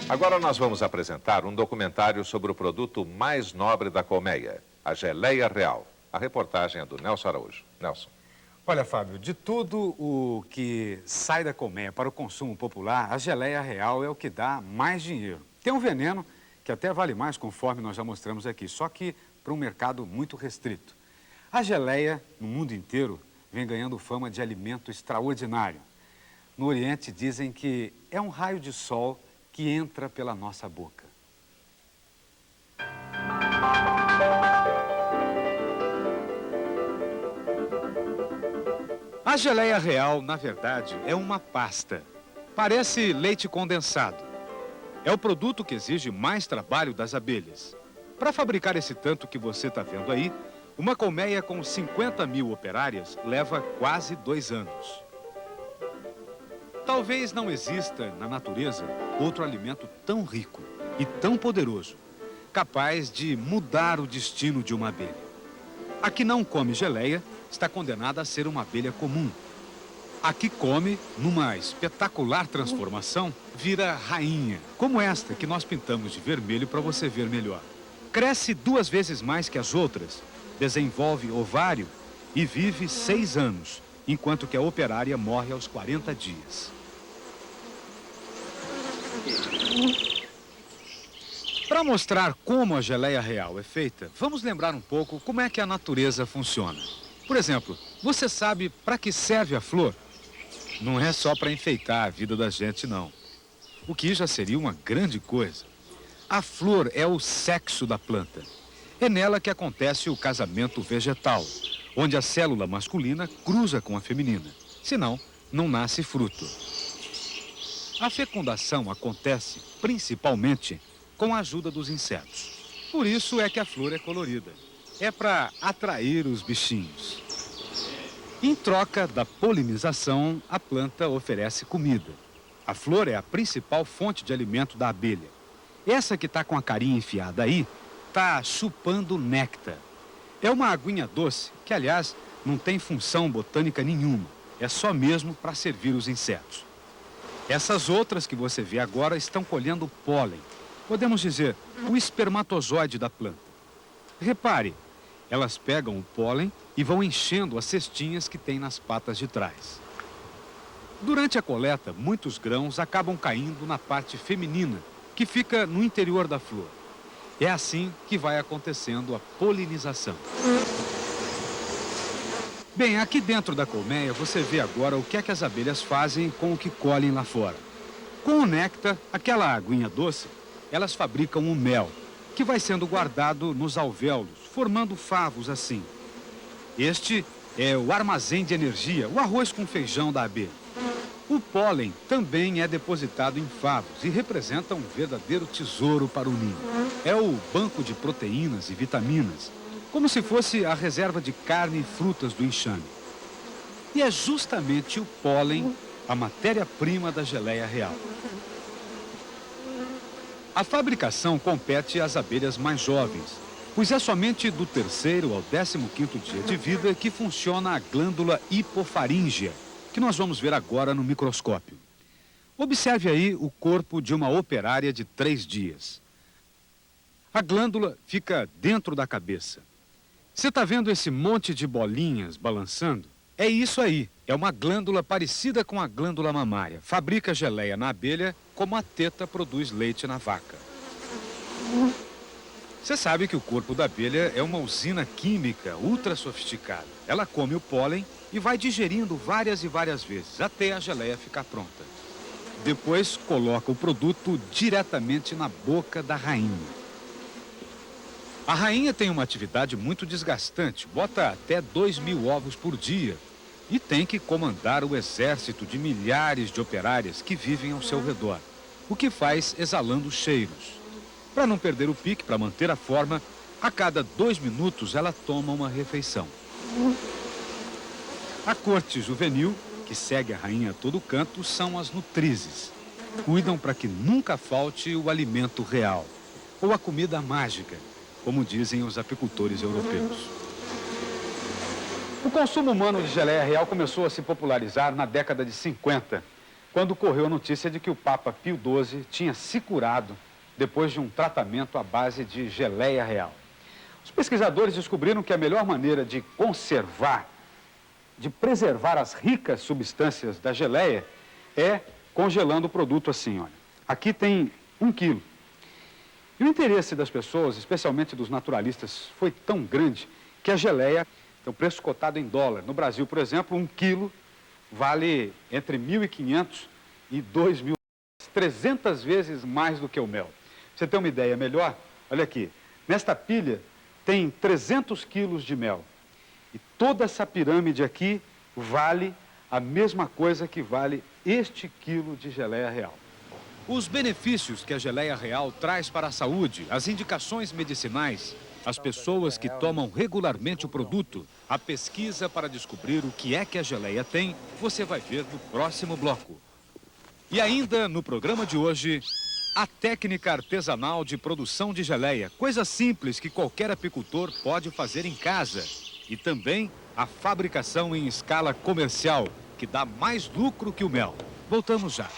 Agora nós vamos apresentar um documentário sobre o produto mais nobre da colmeia, a geleia real. A reportagem é do Nelson Araújo. Nelson. Olha, Fábio, de tudo o que sai da colmeia para o consumo popular, a geleia real é o que dá mais dinheiro. Tem um veneno que até vale mais, conforme nós já mostramos aqui, só que para um mercado muito restrito. A geleia, no mundo inteiro, vem ganhando fama de alimento extraordinário. No Oriente dizem que é um raio de sol que entra pela nossa boca. A geleia real, na verdade, é uma pasta. Parece leite condensado. É o produto que exige mais trabalho das abelhas. Para fabricar esse tanto que você está vendo aí, uma colmeia com 50.000 operárias leva quase 2 anos. Talvez não exista na natureza outro alimento tão rico e tão poderoso, capaz de mudar o destino de uma abelha. A que não come geleia está condenada a ser uma abelha comum. A que come, numa espetacular transformação, vira rainha, como esta que nós pintamos de vermelho para você ver melhor. Cresce 2 vezes mais que as outras, desenvolve ovário e vive 6 anos, enquanto que a operária morre aos 40 dias. Para mostrar como a geleia real é feita, vamos lembrar um pouco como é que a natureza funciona. Por exemplo, você sabe para que serve a flor? Não é só para enfeitar a vida da gente, não. O que já seria uma grande coisa. A flor é o sexo da planta. É nela que acontece o casamento vegetal, onde a célula masculina cruza com a feminina. Senão, não nasce fruto. A fecundação acontece principalmente com a ajuda dos insetos. Por isso é que a flor é colorida. É para atrair os bichinhos. Em troca da polinização, a planta oferece comida. A flor é a principal fonte de alimento da abelha. Essa que está com a carinha enfiada aí, está chupando néctar. É uma aguinha doce que, aliás, não tem função botânica nenhuma. É só mesmo para servir os insetos. Essas outras que você vê agora estão colhendo pólen. Podemos dizer, o espermatozoide da planta. Repare, elas pegam o pólen e vão enchendo as cestinhas que tem nas patas de trás. Durante a coleta, muitos grãos acabam caindo na parte feminina, que fica no interior da flor. É assim que vai acontecendo a polinização. Bem, aqui dentro da colmeia você vê agora o que é que as abelhas fazem com o que colhem lá fora. Com o néctar, aquela aguinha doce, elas fabricam o mel, que vai sendo guardado nos alvéolos, formando favos assim. Este é o armazém de energia, o arroz com feijão da abelha. O pólen também é depositado em favos e representa um verdadeiro tesouro para o ninho. É o banco de proteínas e vitaminas, como se fosse a reserva de carne e frutas do enxame. E é justamente o pólen a matéria-prima da geleia real. A fabricação compete às abelhas mais jovens, pois é somente do 3º ao 15º dia de vida que funciona a glândula hipofaríngea, que nós vamos ver agora no microscópio. Observe aí o corpo de uma operária de 3 dias. A glândula fica dentro da cabeça. Você está vendo esse monte de bolinhas balançando? É isso aí, é uma glândula parecida com a glândula mamária. Fabrica geleia na abelha como a teta produz leite na vaca. Você sabe que o corpo da abelha é uma usina química ultra sofisticada. Ela come o pólen e vai digerindo várias e várias vezes, até a geleia ficar pronta. Depois coloca o produto diretamente na boca da rainha. A rainha tem uma atividade muito desgastante, bota até 2.000 ovos por dia e tem que comandar o exército de milhares de operárias que vivem ao seu redor, o que faz exalando cheiros. Para não perder o pique, para manter a forma, a cada 2 minutos ela toma uma refeição. A corte juvenil, que segue a rainha a todo canto, são as nutrizes. Cuidam para que nunca falte o alimento real, ou a comida mágica, como dizem os apicultores europeus. O consumo humano de geleia real começou a se popularizar na década de 50. quando correu a notícia de que o Papa Pio XII tinha se curado depois de um tratamento à base de geleia real. Os pesquisadores descobriram que a melhor maneira de conservar, de preservar as ricas substâncias da geleia é congelando o produto assim, olha. Aqui tem 1 quilo. E o interesse das pessoas, especialmente dos naturalistas, foi tão grande que a geleia tem o preço cotado em dólar. No Brasil, por exemplo, 1 quilo vale entre 1.500 e 2.000, 300 vezes mais do que o mel. Pra você ter uma ideia melhor, olha aqui, nesta pilha tem 300 quilos de mel. E toda essa pirâmide aqui vale a mesma coisa que vale este quilo de geleia real. Os benefícios que a geleia real traz para a saúde, as indicações medicinais, as pessoas que tomam regularmente o produto, a pesquisa para descobrir o que é que a geleia tem, você vai ver no próximo bloco. E ainda no programa de hoje, a técnica artesanal de produção de geleia, coisa simples que qualquer apicultor pode fazer em casa. E também a fabricação em escala comercial, que dá mais lucro que o mel. Voltamos já.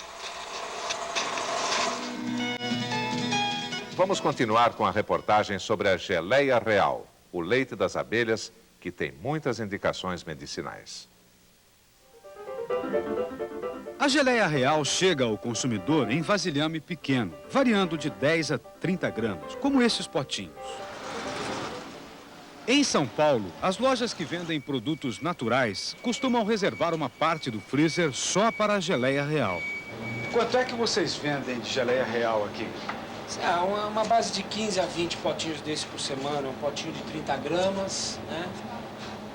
Vamos continuar com a reportagem sobre a geleia real, o leite das abelhas, que tem muitas indicações medicinais. A geleia real chega ao consumidor em vasilhame pequeno, variando de 10 a 30 gramas, como esses potinhos. Em São Paulo, as lojas que vendem produtos naturais costumam reservar uma parte do freezer só para a geleia real. Quanto é que vocês vendem de geleia real aqui? Uma base de 15 a 20 potinhos desse por semana, um potinho de 30 gramas, né?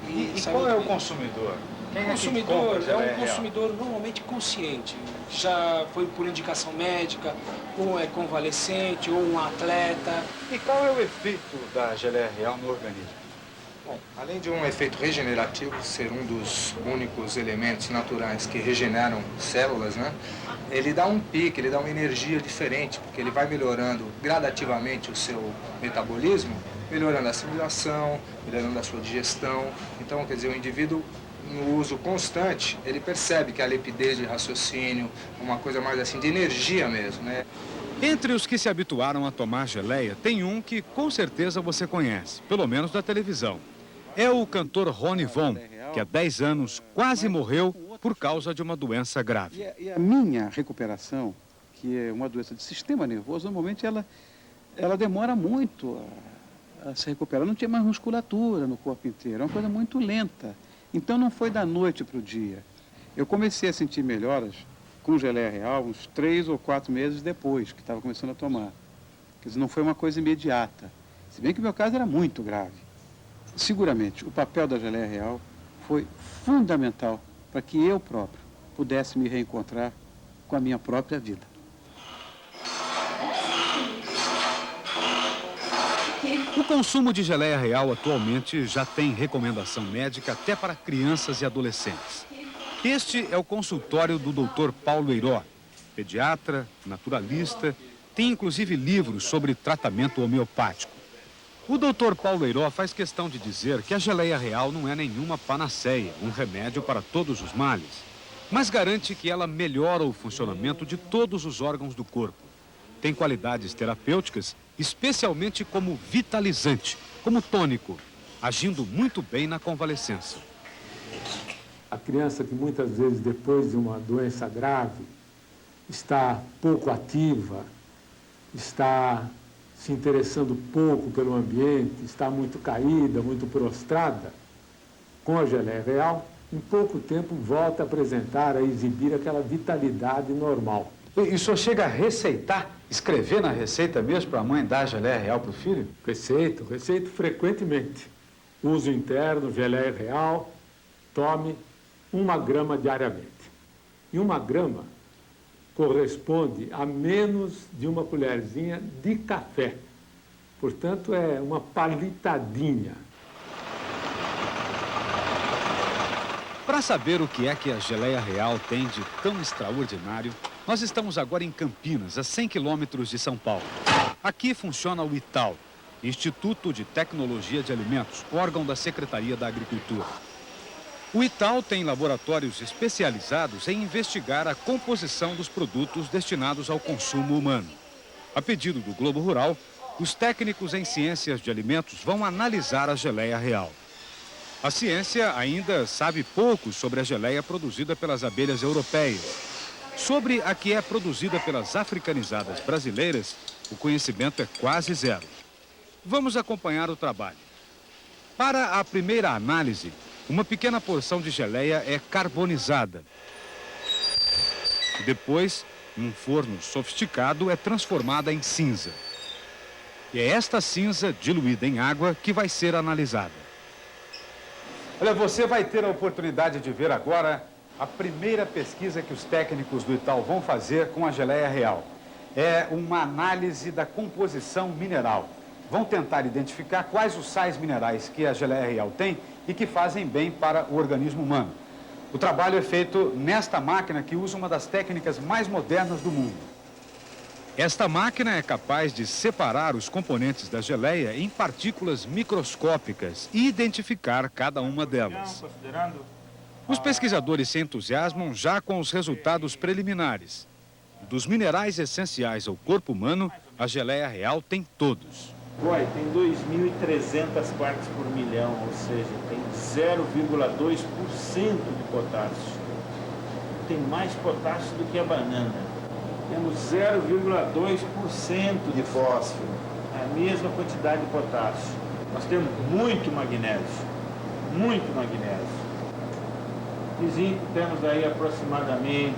E qual é o consumidor? Quem O consumidor é um consumidor normalmente consciente. Já foi por indicação médica, ou é convalescente, ou um atleta. E qual é o efeito da geleia real no organismo? Bom, além de um efeito regenerativo, ser um dos únicos elementos naturais que regeneram células, né? Ele dá um pique, ele dá uma energia diferente, porque ele vai melhorando gradativamente o seu metabolismo, melhorando a assimilação, melhorando a sua digestão. Então, quer dizer, o indivíduo, no uso constante, ele percebe que a limpidez de raciocínio, uma coisa mais assim, de energia mesmo, né? Entre os que se habituaram a tomar geleia, tem um que com certeza você conhece, pelo menos da televisão. É o cantor Rony Von, que há 10 anos quase morreu por causa de uma doença grave. E a minha recuperação, que é uma doença de sistema nervoso, normalmente ela demora muito a se recuperar. Não tinha mais musculatura no corpo inteiro, é uma coisa muito lenta. Então não foi da noite para o dia. Eu comecei a sentir melhoras com geleia real uns 3 ou 4 meses depois que estava começando a tomar. Quer dizer, não foi uma coisa imediata. Se bem que o meu caso era muito grave. Seguramente, o papel da geleia real foi fundamental para que eu próprio pudesse me reencontrar com a minha própria vida. O consumo de geleia real atualmente já tem recomendação médica até para crianças e adolescentes. Este é o consultório do Dr. Paulo Eiró, pediatra, naturalista, tem inclusive livros sobre tratamento homeopático. O Dr. Paulo Eiró faz questão de dizer que a geleia real não é nenhuma panaceia, um remédio para todos os males, mas garante que ela melhora o funcionamento de todos os órgãos do corpo. Tem qualidades terapêuticas, especialmente como vitalizante, como tônico, agindo muito bem na convalescença. A criança que muitas vezes, depois de uma doença grave, está pouco ativa, está se interessando pouco pelo ambiente, está muito caída, muito prostrada, com a geleia real, em pouco tempo volta a apresentar, a exibir aquela vitalidade normal. E o senhor chega a receitar, escrever na receita mesmo para a mãe dar a geleia real para o filho? Receito frequentemente. Uso interno, geleia real, tome 1 grama diariamente. E 1 grama corresponde a menos de uma colherzinha de café. Portanto, é uma palitadinha. Para saber o que é que a geleia real tem de tão extraordinário, nós estamos agora em Campinas, a 100 quilômetros de São Paulo. Aqui funciona o ITAL, Instituto de Tecnologia de Alimentos, órgão da Secretaria da Agricultura. O Ital tem laboratórios especializados em investigar a composição dos produtos destinados ao consumo humano. A pedido do Globo Rural, os técnicos em ciências de alimentos vão analisar a geleia real. A ciência ainda sabe pouco sobre a geleia produzida pelas abelhas europeias. Sobre a que é produzida pelas africanizadas brasileiras, o conhecimento é quase zero. Vamos acompanhar o trabalho. Para a primeira análise, uma pequena porção de geleia é carbonizada. Depois, num forno sofisticado, é transformada em cinza. E é esta cinza, diluída em água, que vai ser analisada. Olha, você vai ter a oportunidade de ver agora a primeira pesquisa que os técnicos do Ital vão fazer com a geleia real. É uma análise da composição mineral. Vão tentar identificar quais os sais minerais que a geleia real tem e que fazem bem para o organismo humano. O trabalho é feito nesta máquina que usa uma das técnicas mais modernas do mundo. Esta máquina é capaz de separar os componentes da geleia em partículas microscópicas e identificar cada uma delas. Os pesquisadores se entusiasmam já com os resultados preliminares. Dos minerais essenciais ao corpo humano, a geleia real tem todos. Tem 2.300 partes por milhão, ou seja, tem 0,2% de potássio. Tem mais potássio do que a banana. Temos 0,2% de fósforo, a mesma quantidade de potássio. Nós temos muito magnésio, muito magnésio. De zinco temos aí aproximadamente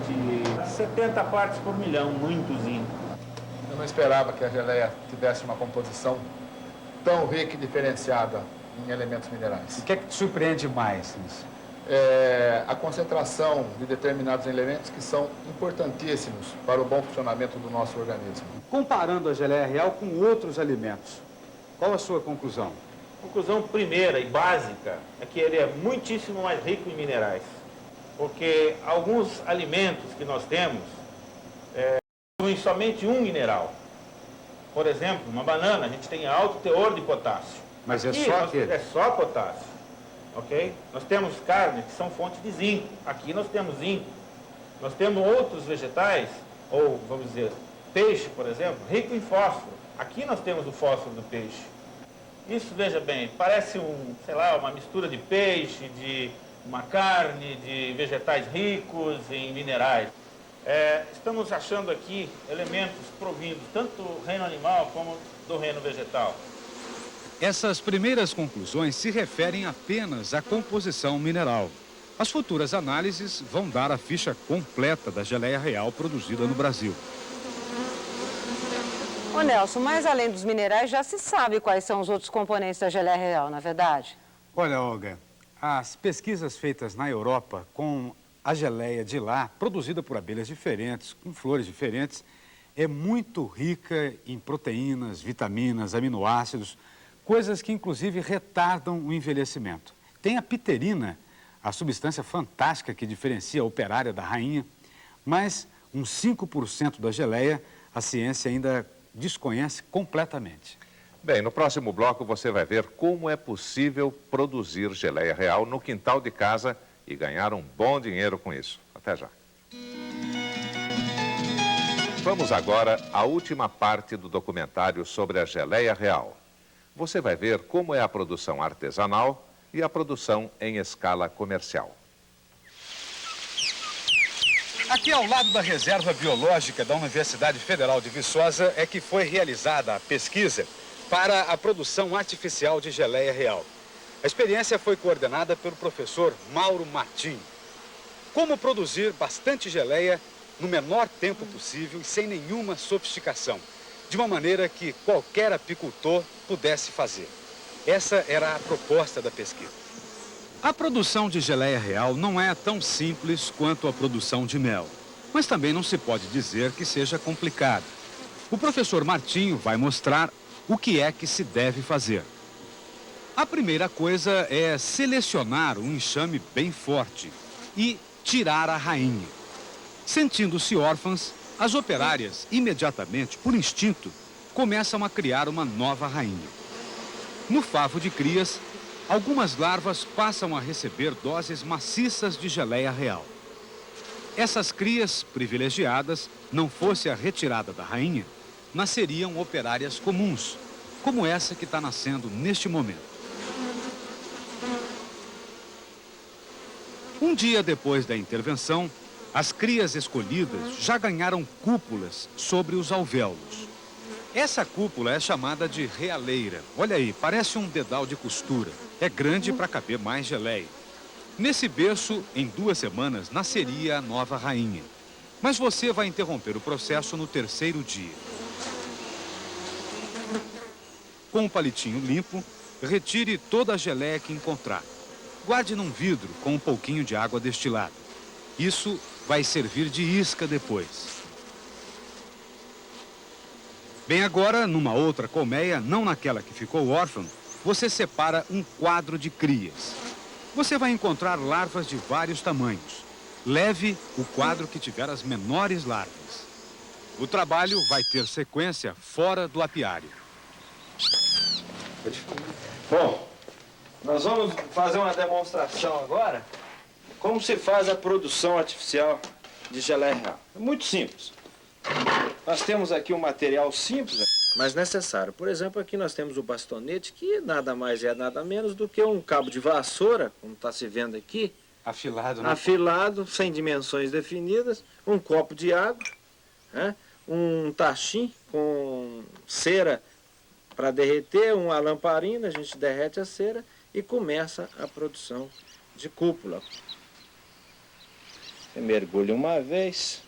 70 partes por milhão, muito zinco. Eu não esperava que a geleia tivesse uma composição tão rica e diferenciada em elementos minerais. O que é que te surpreende mais nisso? A concentração de determinados elementos que são importantíssimos para o bom funcionamento do nosso organismo. Comparando a geleia real com outros alimentos, qual a sua conclusão? A conclusão primeira e básica é que ele é muitíssimo mais rico em minerais. Porque alguns alimentos que nós temos possuem somente um mineral. Por exemplo, uma banana, a gente tem alto teor de potássio. Mas aqui, é só aquele? É só potássio. Ok? Nós temos carnes que são fonte de zinco. Aqui nós temos zinco. Nós temos outros vegetais, ou vamos dizer, peixe, por exemplo, rico em fósforo. Aqui nós temos o fósforo do peixe. Isso, veja bem, parece uma mistura de peixe, de uma carne, de vegetais ricos em minerais. Estamos achando aqui elementos provindos tanto do reino animal como do reino vegetal. Essas primeiras conclusões se referem apenas à composição mineral. As futuras análises vão dar a ficha completa da geleia real produzida no Brasil. Ô Nelson, mas além dos minerais, já se sabe quais são os outros componentes da geleia real, não é verdade? Olha, Olga, as pesquisas feitas na Europa com a geleia de lá, produzida por abelhas diferentes, com flores diferentes, é muito rica em proteínas, vitaminas, aminoácidos, coisas que inclusive retardam o envelhecimento. Tem a piterina, a substância fantástica que diferencia a operária da rainha, mas uns 5% da geleia a ciência ainda desconhece completamente. Bem, no próximo bloco você vai ver como é possível produzir geleia real no quintal de casa e ganhar um bom dinheiro com isso. Até já. Vamos agora à última parte do documentário sobre a geleia real. Você vai ver como é a produção artesanal e a produção em escala comercial. Aqui ao lado da Reserva Biológica da Universidade Federal de Viçosa é que foi realizada a pesquisa para a produção artificial de geleia real. A experiência foi coordenada pelo professor Mauro Martim. Como produzir bastante geleia no menor tempo possível e sem nenhuma sofisticação, de uma maneira que qualquer apicultor pudesse fazer. Essa era a proposta da pesquisa. A produção de geleia real não é tão simples quanto a produção de mel, mas também não se pode dizer que seja complicada. O professor Martinho vai mostrar o que é que se deve fazer. A primeira coisa é selecionar um enxame bem forte e tirar a rainha. Sentindo-se órfãs, as operárias, imediatamente, por instinto, começam a criar uma nova rainha. No favo de crias, algumas larvas passam a receber doses maciças de geleia real. Essas crias privilegiadas, não fosse a retirada da rainha, nasceriam operárias comuns, como essa que está nascendo neste momento. Um dia depois da intervenção, as crias escolhidas já ganharam cúpulas sobre os alvéolos. Essa cúpula é chamada de realeira. Olha aí, parece um dedal de costura. É grande para caber mais geleia. Nesse berço, em 2 semanas, nasceria a nova rainha. Mas você vai interromper o processo no 3º dia. Com um palitinho limpo, retire toda a geleia que encontrar. Guarde num vidro com um pouquinho de água destilada. Isso vai servir de isca depois. Bem, agora, numa outra colmeia, não naquela que ficou órfã, você separa um quadro de crias. Você vai encontrar larvas de vários tamanhos. Leve o quadro que tiver as menores larvas. O trabalho vai ter sequência fora do apiário. Bom, nós vamos fazer uma demonstração agora como se faz a produção artificial de geleia real. É muito simples. Nós temos aqui um material simples, mas necessário. Por exemplo, aqui nós temos o bastonete, que nada mais é nada menos do que um cabo de vassoura, como está se vendo aqui. Afilado, né? Afilado, sem dimensões definidas, um copo de água, né? Um tachim com cera para derreter, uma lamparina, a gente derrete a cera e começa a produção de cúpula. Você mergulha uma vez,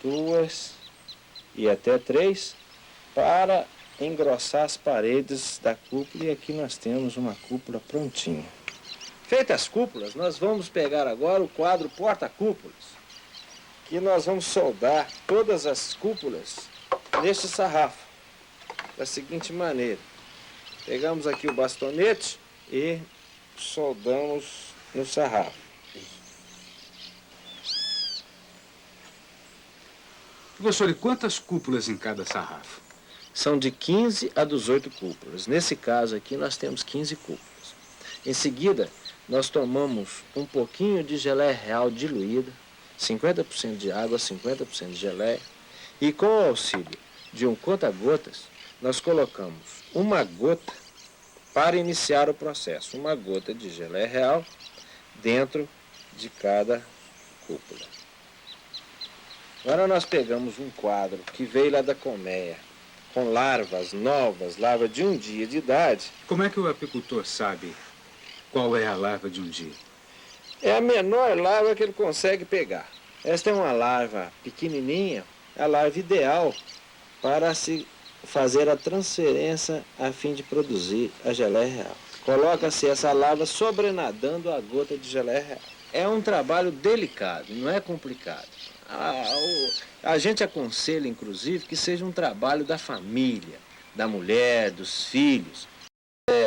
2 e até 3 para engrossar as paredes da cúpula, e aqui nós temos uma cúpula prontinha. Feitas as cúpulas, nós vamos pegar agora o quadro porta-cúpulas, que nós vamos soldar todas as cúpulas neste sarrafo, da seguinte maneira. Pegamos aqui o bastonete e soldamos no sarrafo. Professor, e quantas cúpulas em cada sarrafo? São de 15 a 18 cúpulas. Nesse caso aqui nós temos 15 cúpulas. Em seguida, nós tomamos um pouquinho de geleia real diluída, 50% de água, 50% de geleia, e com o auxílio de um conta-gotas, nós colocamos uma gota para iniciar o processo, uma gota de geleia real dentro de cada cúpula. Agora nós pegamos um quadro que veio lá da colmeia, com larvas novas, larvas de 1 dia de idade. Como é que o apicultor sabe qual é a larva de 1 dia? É a menor larva que ele consegue pegar. Esta é uma larva pequenininha, a larva ideal para se fazer a transferência a fim de produzir a geleia real. Coloca-se essa larva sobrenadando a gota de geleia real. É um trabalho delicado, não é complicado. A gente aconselha, inclusive, que seja um trabalho da família, da mulher, dos filhos.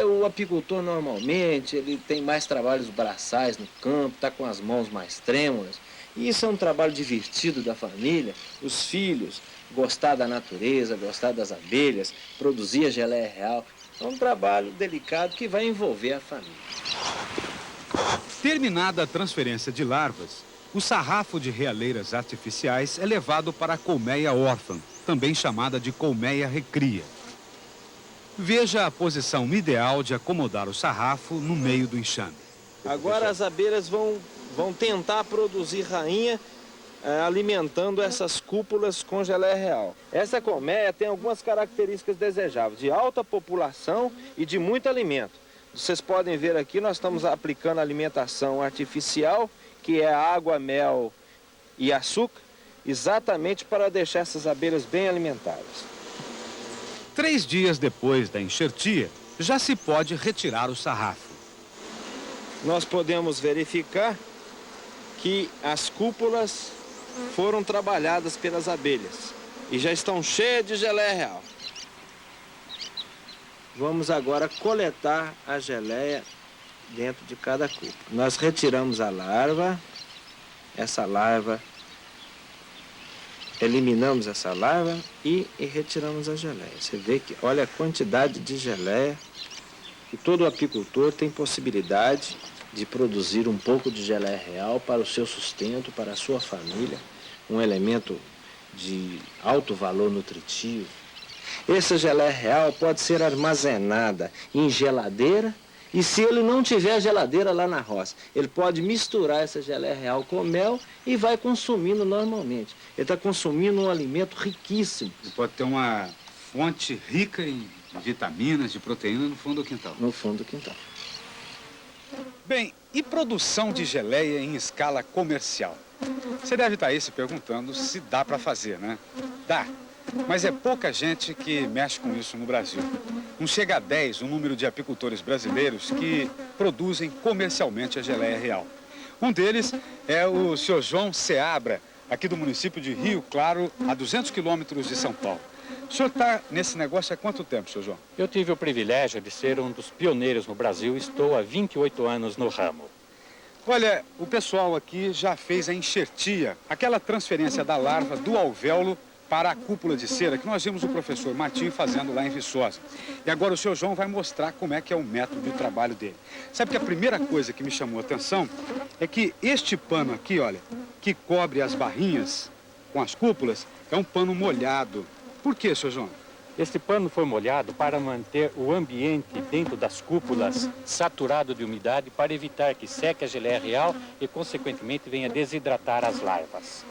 O apicultor, normalmente, ele tem mais trabalhos braçais no campo, está com as mãos mais trêmulas. E isso é um trabalho divertido da família. Os filhos, gostar da natureza, gostar das abelhas, produzir a geleia real. É um trabalho delicado que vai envolver a família. Terminada a transferência de larvas, o sarrafo de realeiras artificiais é levado para a colmeia órfã, também chamada de colmeia recria. Veja a posição ideal de acomodar o sarrafo no meio do enxame. Agora as abelhas vão tentar produzir rainha, alimentando essas cúpulas com geleia real. Essa colmeia tem algumas características desejáveis, de alta população e de muito alimento. Vocês podem ver aqui, nós estamos aplicando alimentação artificial, que é água, mel e açúcar, exatamente para deixar essas abelhas bem alimentadas. 3 dias depois da enxertia, já se pode retirar o sarrafo. Nós podemos verificar que as cúpulas foram trabalhadas pelas abelhas e já estão cheias de geleia real. Vamos agora coletar a geleia dentro de cada cúpula. Nós retiramos a larva, eliminamos essa larva e retiramos a geleia. Você vê que, olha a quantidade de geleia que todo apicultor tem possibilidade de produzir um pouco de geleia real para o seu sustento, para a sua família, um elemento de alto valor nutritivo. Essa geleia real pode ser armazenada em geladeira e, se ele não tiver geladeira lá na roça, ele pode misturar essa geleia real com mel e vai consumindo normalmente. Ele está consumindo um alimento riquíssimo. Ele pode ter uma fonte rica em vitaminas, de proteína no fundo do quintal. No fundo do quintal. Bem, e produção de geleia em escala comercial? Você deve estar aí se perguntando se dá para fazer, né? Dá, mas é pouca gente que mexe com isso no Brasil. Não chega a 10 o número de apicultores brasileiros que produzem comercialmente a geleia real. Um deles é o senhor João Seabra, aqui do município de Rio Claro, a 200 quilômetros de São Paulo. O senhor está nesse negócio há quanto tempo, senhor João? Eu tive o privilégio de ser um dos pioneiros no Brasil. Estou há 28 anos no ramo. Olha, o pessoal aqui já fez a enxertia, aquela transferência da larva do alvéolo para a cúpula de cera que nós vimos o professor Martim fazendo lá em Viçosa. E agora o senhor João vai mostrar como é que é o método de trabalho dele. Sabe que a primeira coisa que me chamou a atenção é que este pano aqui, olha, que cobre as barrinhas com as cúpulas, é um pano molhado. Por quê, senhor João? Este pano foi molhado para manter o ambiente dentro das cúpulas saturado de umidade para evitar que seque a geleia real e, consequentemente, venha desidratar as larvas.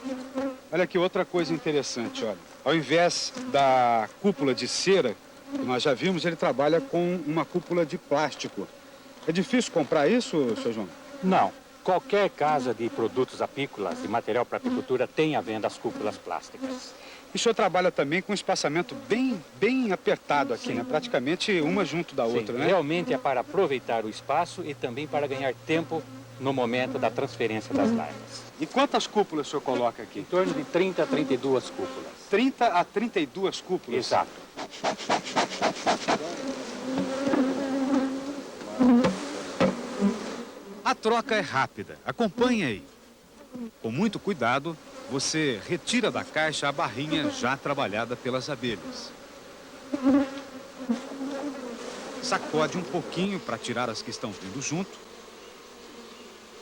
Olha aqui outra coisa interessante, olha. Ao invés da cúpula de cera, que nós já vimos, ele trabalha com uma cúpula de plástico. É difícil comprar isso, senhor João? Não. Qualquer casa de produtos apícolas, de material para apicultura, tem à venda as cúpulas plásticas. E o senhor trabalha também com um espaçamento bem apertado aqui, né? Praticamente uma junto da outra, né? Realmente é para aproveitar o espaço e também para ganhar tempo no momento da transferência das larvas. E quantas cúpulas o senhor coloca aqui? Em torno de 30 a 32 cúpulas. 30 a 32 cúpulas? Exato. A troca é rápida. Acompanhe aí. Com muito cuidado, você retira da caixa a barrinha já trabalhada pelas abelhas. Sacode um pouquinho para tirar as que estão vindo junto.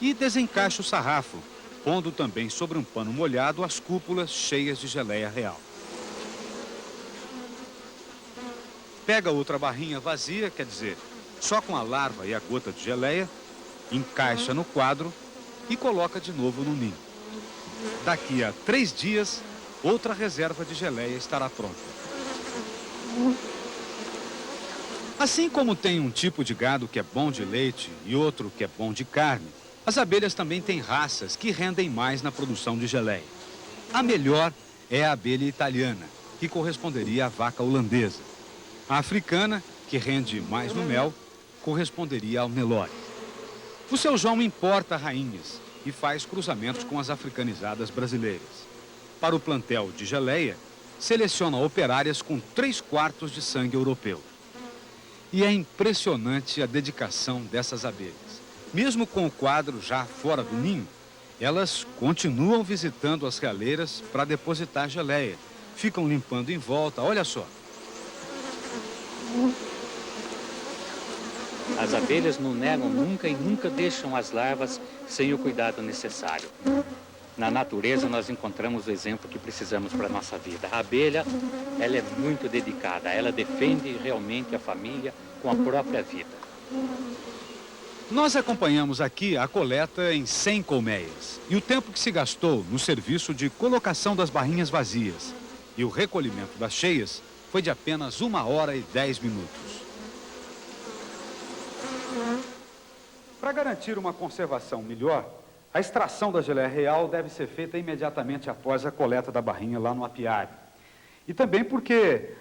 E desencaixa o sarrafo, pondo também sobre um pano molhado as cúpulas cheias de geleia real. Pega outra barrinha vazia, quer dizer, só com a larva e a gota de geleia, encaixa no quadro e coloca de novo no ninho. Daqui a 3 dias, outra reserva de geleia estará pronta. Assim como tem um tipo de gado que é bom de leite e outro que é bom de carne, as abelhas também têm raças que rendem mais na produção de geleia. A melhor é a abelha italiana, que corresponderia à vaca holandesa. A africana, que rende mais no mel, corresponderia ao Nelore. O seu João importa rainhas e faz cruzamentos com as africanizadas brasileiras. Para o plantel de geleia, seleciona operárias com 3/4 de sangue europeu. E é impressionante a dedicação dessas abelhas. Mesmo com o quadro já fora do ninho, elas continuam visitando as realeiras para depositar geleia. Ficam limpando em volta, olha só. As abelhas não negam nunca e nunca deixam as larvas sem o cuidado necessário. Na natureza nós encontramos o exemplo que precisamos para a nossa vida. A abelha, ela é muito dedicada, ela defende realmente a família com a própria vida. Nós acompanhamos aqui a coleta em 100 colmeias e o tempo que se gastou no serviço de colocação das barrinhas vazias e o recolhimento das cheias foi de apenas 1 hora e 10 minutos. Para garantir uma conservação melhor, a extração da geleia real deve ser feita imediatamente após a coleta da barrinha lá no apiário. E também porque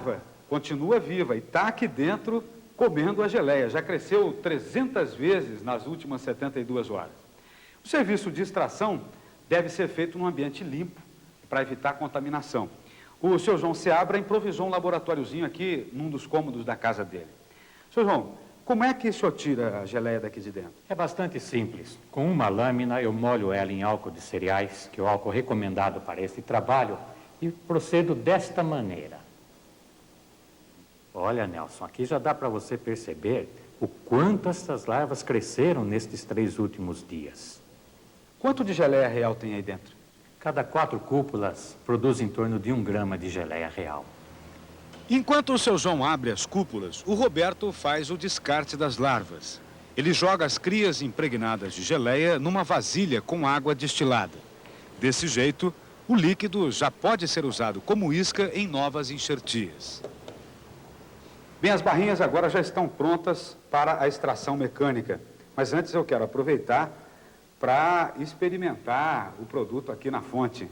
a larva continua viva e está aqui dentro comendo a geleia. Já cresceu 300 vezes nas últimas 72 horas. O serviço de extração deve ser feito num ambiente limpo para evitar contaminação. O senhor João Seabra improvisou um laboratóriozinho aqui num dos cômodos da casa dele. Senhor João, como é que o senhor tira a geleia daqui de dentro? É bastante simples. Com uma lâmina eu molho ela em álcool de cereais, que é o álcool recomendado para esse trabalho, e procedo desta maneira. Olha, Nelson, aqui já dá para você perceber o quanto essas larvas cresceram nestes 3 últimos dias. Quanto de geleia real tem aí dentro? Cada 4 cúpulas produz em torno de 1 grama de geleia real. Enquanto o seu João abre as cúpulas, o Roberto faz o descarte das larvas. Ele joga as crias impregnadas de geleia numa vasilha com água destilada. Desse jeito, o líquido já pode ser usado como isca em novas enxertias. Bem, as barrinhas agora já estão prontas para a extração mecânica. Mas antes eu quero aproveitar para experimentar o produto aqui na fonte.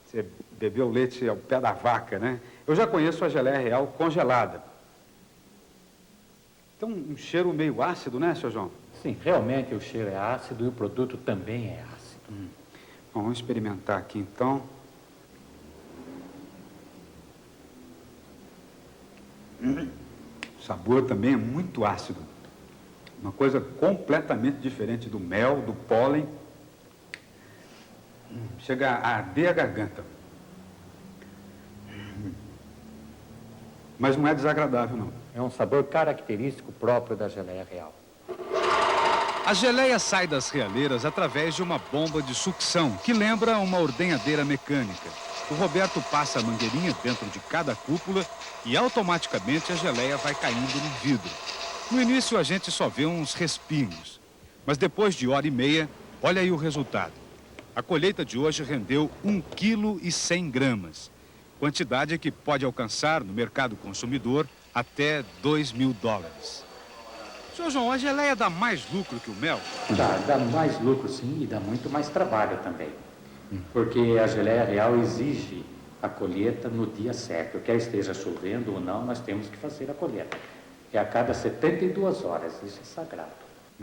Você bebeu leite ao pé da vaca, né? Eu já conheço a geleia real congelada. Tem um cheiro meio ácido, né, Sr. João? Sim, realmente o cheiro é ácido e o produto também é ácido. Bom, vamos experimentar aqui então. O sabor também é muito ácido. Uma coisa completamente diferente do mel, do pólen. Chega a arder a garganta. Mas não é desagradável, não. É um sabor característico próprio da geleia real. A geleia sai das realeiras através de uma bomba de sucção, que lembra uma ordenhadeira mecânica. O Roberto passa a mangueirinha dentro de cada cúpula e automaticamente a geleia vai caindo no vidro. No início a gente só vê uns respingos, mas depois de 1h30, olha aí o resultado. A colheita de hoje rendeu 1,1 kg, quantidade que pode alcançar no mercado consumidor até $2.000. Sr. João, a geleia dá mais lucro que o mel? Dá mais lucro sim e dá muito mais trabalho também. Porque a geleia real exige a colheita no dia certo. Quer esteja chovendo ou não, nós temos que fazer a colheita. É a cada 72 horas, isso é sagrado.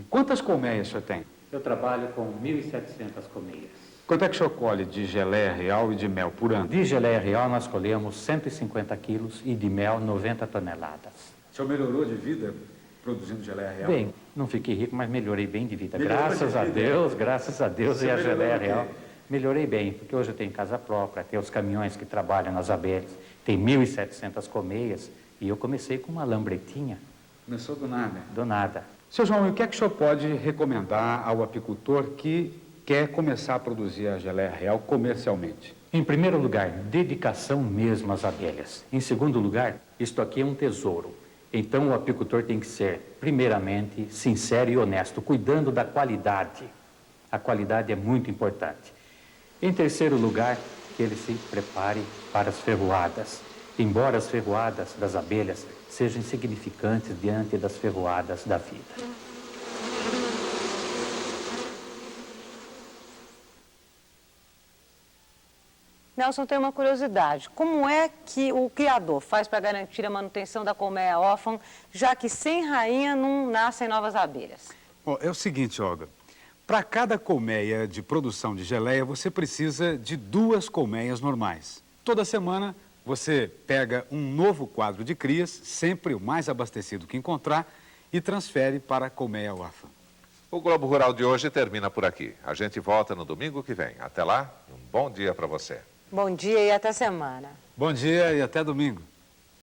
Quantas colmeias o senhor tem? Eu trabalho com 1.700 colmeias. Quanto é que o senhor colhe de geleia real e de mel por ano? De geleia real nós colhemos 150 quilos e de mel 90 toneladas. O senhor melhorou de vida produzindo geleia real? Bem, não fiquei rico, mas melhorei bem de vida. Melhorou Graças de a vida. Deus Você e a melhorou geleia o quê? real. Melhorei bem, porque hoje eu tenho casa própria, tenho os caminhões que trabalham nas abelhas, tem 1.700 colmeias e eu comecei com uma lambretinha. Começou do nada. Do nada. Seu João, e o que é que o senhor pode recomendar ao apicultor que quer começar a produzir a geleia real comercialmente? Em primeiro lugar, dedicação mesmo às abelhas. Em segundo lugar, isto aqui é um tesouro. Então o apicultor tem que ser, primeiramente, sincero e honesto, cuidando da qualidade. A qualidade é muito importante. Em terceiro lugar, que ele se prepare para as ferroadas. Embora as ferroadas das abelhas sejam insignificantes diante das ferroadas da vida. Nelson, tem uma curiosidade. Como é que o criador faz para garantir a manutenção da colmeia órfã, já que sem rainha não nascem novas abelhas? Bom, é o seguinte, Olga. Para cada colmeia de produção de geleia, você precisa de 2 colmeias normais. Toda semana, você pega um novo quadro de crias, sempre o mais abastecido que encontrar, e transfere para a colmeia órfã. O Globo Rural de hoje termina por aqui. A gente volta no domingo que vem. Até lá, um bom dia para você. Bom dia e até semana. Bom dia e até domingo.